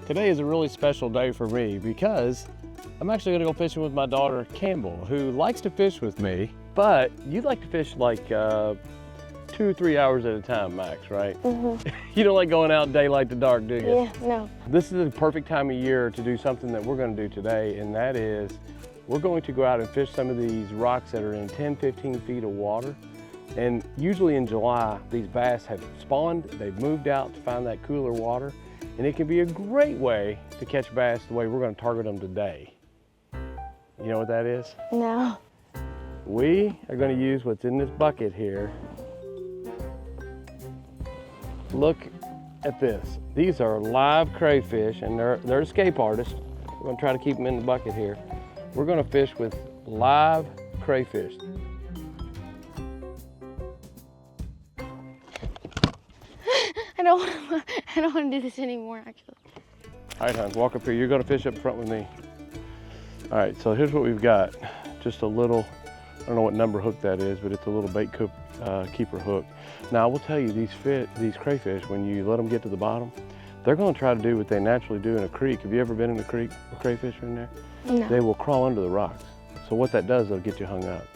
Today is a really special day for me because I'm actually gonna go fishing with my daughter, Campbell, who likes to fish with me, but you like to fish like 2 or 3 hours at a time max, right? Mm-hmm. You don't like going out daylight to dark, do you? Yeah, no. This is the perfect time of year to do something that we're gonna do today, and that is we're going to go out and fish some of these rocks that are in 10, 15 feet of water. And usually in July, these bass have spawned, they've moved out to find that cooler water, and it can be a great way to catch bass the way we're going to target them today. You know what that is? No. We are going to use what's in this bucket here. Look at this. These are live crayfish, and they're escape artists. We're going to try to keep them in the bucket here. We're going to fish with live crayfish. I don't want to do this anymore, actually. All right, hon, walk up here. You're gonna fish up front with me. All right, so here's what we've got. Just a little, I don't know what number hook that is, but it's a little bait keeper hook. Now, I will tell you, these crayfish, when you let them get to the bottom, they're gonna try to do what they naturally do in a creek. Have you ever been in a creek where crayfish are in there? No. They will crawl under the rocks. So what that does, they'll get you hung up.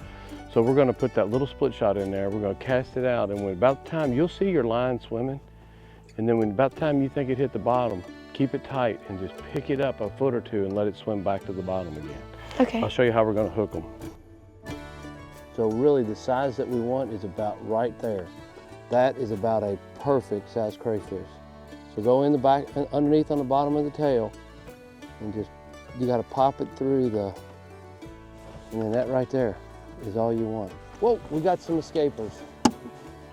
So we're gonna put that little split shot in there. We're gonna cast it out, and when about the time, you'll see your line swimming, and then when about the time you think it hit the bottom, keep it tight and just pick it up a foot or two and let it swim back to the bottom again. Okay. I'll show you how we're gonna hook them. So really the size that we want is about right there. That is about a perfect size crayfish. So go in the back, underneath on the bottom of the tail, and just, you gotta pop it through and then that right there is all you want. Whoa, we got some escapers.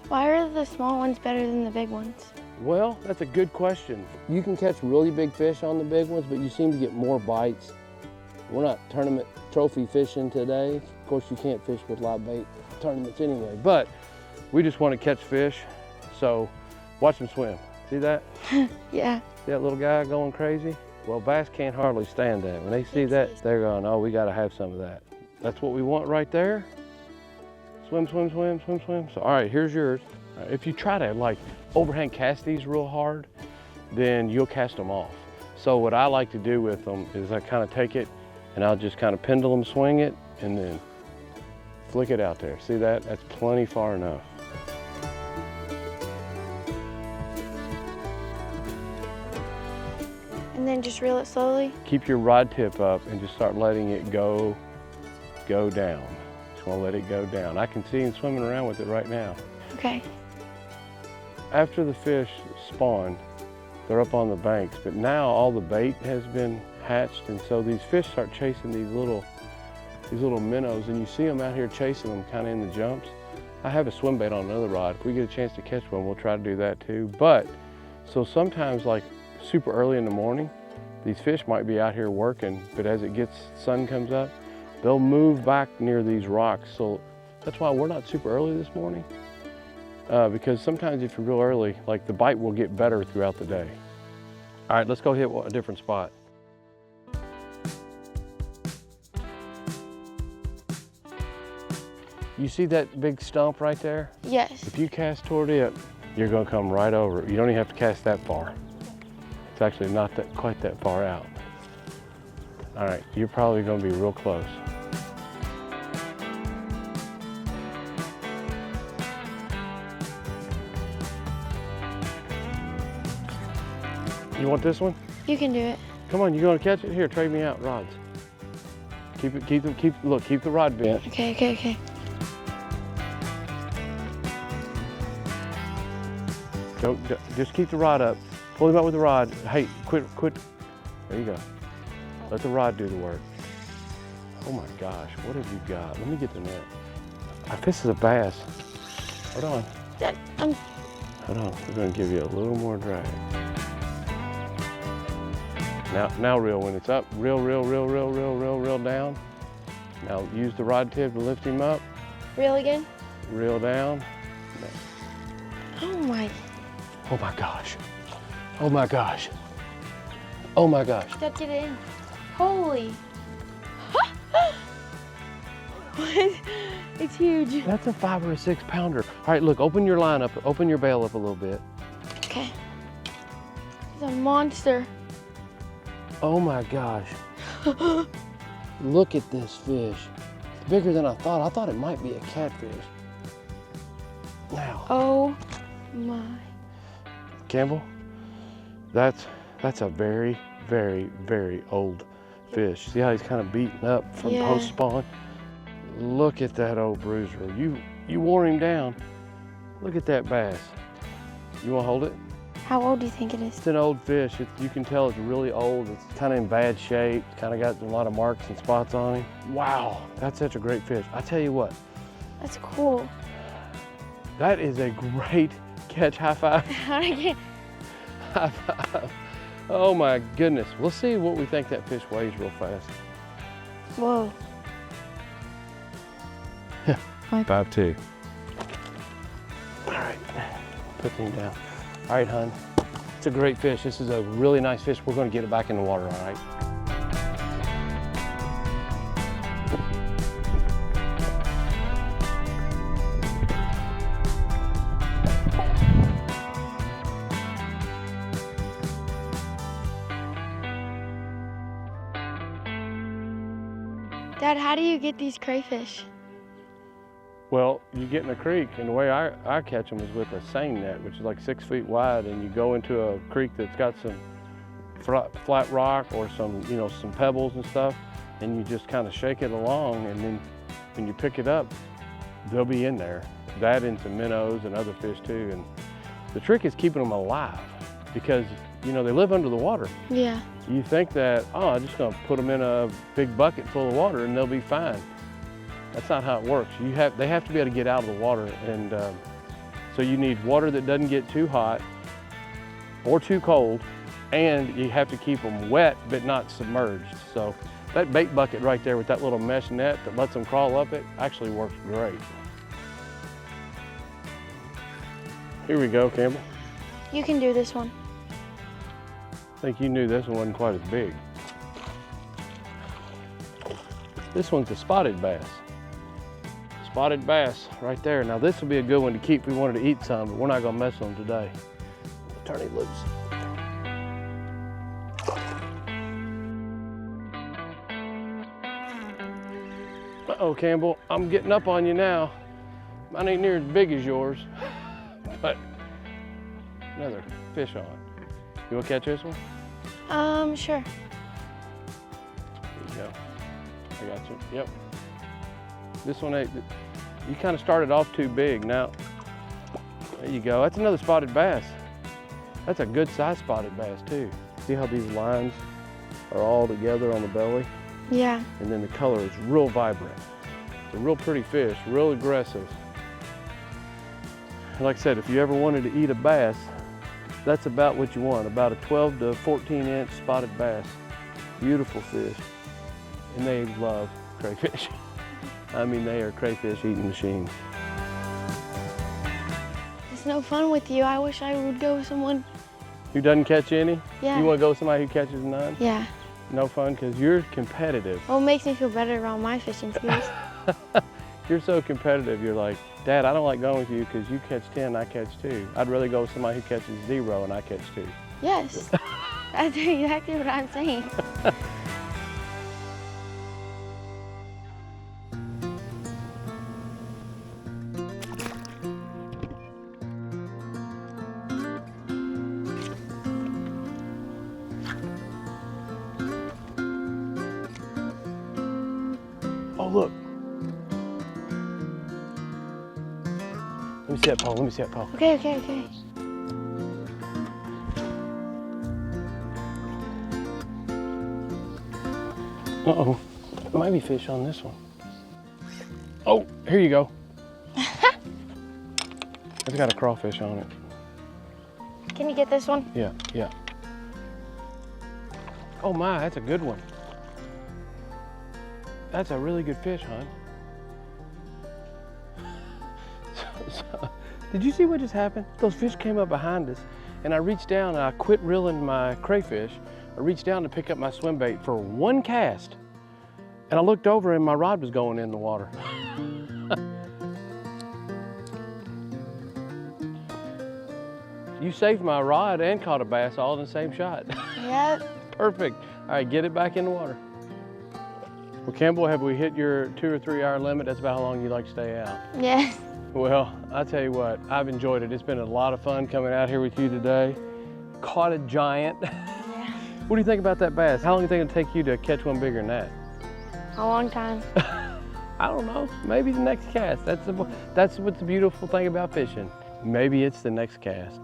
Why are the small ones better than the big ones? Well, that's a good question. You can catch really big fish on the big ones, but you seem to get more bites. We're not tournament trophy fishing today. Of course, you can't fish with live bait tournaments anyway, but we just want to catch fish. So watch them swim. See that? Yeah. See that little guy going crazy? Well, bass can't hardly stand that. When they see that, they're going, oh, we got to have some of that. That's what we want right there. Swim, swim, swim, swim, swim. So, all right, here's yours. If you try to like overhand cast these real hard, then you'll cast them off. So what I like to do with them is I kind of take it and I'll just kind of pendulum swing it and then flick it out there. See that? That's plenty far enough. And then just reel it slowly? Keep your rod tip up and just start letting it go down. Just want to let it go down. I can see him swimming around with it right now. Okay. After the fish spawn, they're up on the banks, but now all the bait has been hatched, and so these fish start chasing these little minnows, and you see them out here chasing them kind of in the jumps. I have a swim bait on another rod. If we get a chance to catch one, we'll try to do that too. But, so sometimes like super early in the morning, these fish might be out here working, but as sun comes up, they'll move back near these rocks. So that's why we're not super early this morning. Because sometimes if you're real early, like the bite will get better throughout the day. All right, let's go hit a different spot. You see that big stump right there? Yes. If you cast toward it, you're gonna come right over it. You don't even have to cast that far. It's actually not quite that far out. All right, you're probably gonna be real close. You want this one? You can do it. Come on, you gonna catch it? Here, trade me out rods. Keep the rod bent. Okay, okay, okay. Just keep the rod up. Pull him up with the rod. Hey, quit. There you go. Let the rod do the work. Oh my gosh, what have you got? Let me get the net. This is a bass. Hold on. Hold on, we're gonna give you a little more drag. Now reel when it's up. Reel down. Now use the rod tip to lift him up. Reel again? Reel down. Oh my. Oh my gosh. Oh my gosh. Oh my gosh. Dad, get it in. Holy. It's huge. That's a 5 or a 6 pounder. All right, look, open your line up, open your bail up a little bit. Okay. It's a monster. Oh my gosh. Look at this fish. It's bigger than I thought. I thought it might be a catfish. Now. Oh my. Campbell, that's a very, very, very old fish. See how he's kind of beaten up from post-spawn? Look at that old bruiser. You wore him down. Look at that bass. You want to hold it? How old do you think it is? It's an old fish. You can tell it's really old. It's kind of in bad shape. It's kind of got a lot of marks and spots on him. Wow, that's such a great fish. I tell you what. That's cool. That is a great catch. High five. High five. Oh my goodness. Let's see what we think that fish weighs real fast. Whoa. 5'2". All right, put him down. All right, hon. It's a great fish. This is a really nice fish. We're going to get it back in the water, all right? Dad, how do you get these crayfish? Well, you get in a creek, and the way I catch them is with a seine net, which is like 6 feet wide, and you go into a creek that's got some flat rock or some pebbles and stuff, and you just kind of shake it along, and then when you pick it up, they'll be in there. That and some minnows and other fish too. And the trick is keeping them alive because they live under the water. Yeah. You think that, oh, I'm just gonna put them in a big bucket full of water and they'll be fine. That's not how it works. They have to be able to get out of the water, and so you need water that doesn't get too hot or too cold, and you have to keep them wet but not submerged. So that bait bucket right there with that little mesh net that lets them crawl up it actually works great. Here we go, Campbell. You can do this one. I think you knew this one wasn't quite as big. This one's a spotted bass. Spotted bass right there. Now this will be a good one to keep if we wanted to eat some, but we're not gonna mess with them today. Turn it loose. Uh-oh, Campbell, I'm getting up on you now. Mine ain't near as big as yours, but another fish on. You wanna catch this one? Sure. There you go. I got you. Yep. This one ain't. You kind of started off too big. Now, there you go. That's another spotted bass. That's a good size spotted bass too. See how these lines are all together on the belly? Yeah. And then the color is real vibrant. It's a real pretty fish, real aggressive. And like I said, if you ever wanted to eat a bass, that's about what you want, about a 12 to 14 inch spotted bass. Beautiful fish. And they love crayfish. I mean, they are crayfish eating machines. It's no fun with you. I wish I would go with someone. Who doesn't catch any? Yeah. You want to go with somebody who catches none? Yeah. No fun, because you're competitive. Well, it makes me feel better around my fishing skills. You're so competitive. You're like, Dad, I don't like going with you because you catch 10, I catch 2. I'd rather go with somebody who catches 0 and I catch 2. Yes. That's exactly what I'm saying. Oh, look. Let me see that pole. Let me see that pole. Okay. Uh-oh. There might be fish on this one. Oh, here you go. It's got a crawfish on it. Can you get this one? Yeah. Oh my, that's a good one. That's a really good fish, hon. Did you see what just happened? Those fish came up behind us, and I reached down and I quit reeling my crayfish. I reached down to pick up my swim bait for one cast, and I looked over and my rod was going in the water. You saved my rod and caught a bass all in the same shot. Yeah. Perfect. All right, get it back in the water. Well, Campbell, have we hit your 2 or 3 hour limit? That's about how long you like to stay out. Yes. Well, I'll tell you what, I've enjoyed it. It's been a lot of fun coming out here with you today. Caught a giant. Yeah. What do you think about that bass? How long do you think it'll take you to catch one bigger than that? A long time. I don't know, maybe the next cast. That's what's the beautiful thing about fishing. Maybe it's the next cast.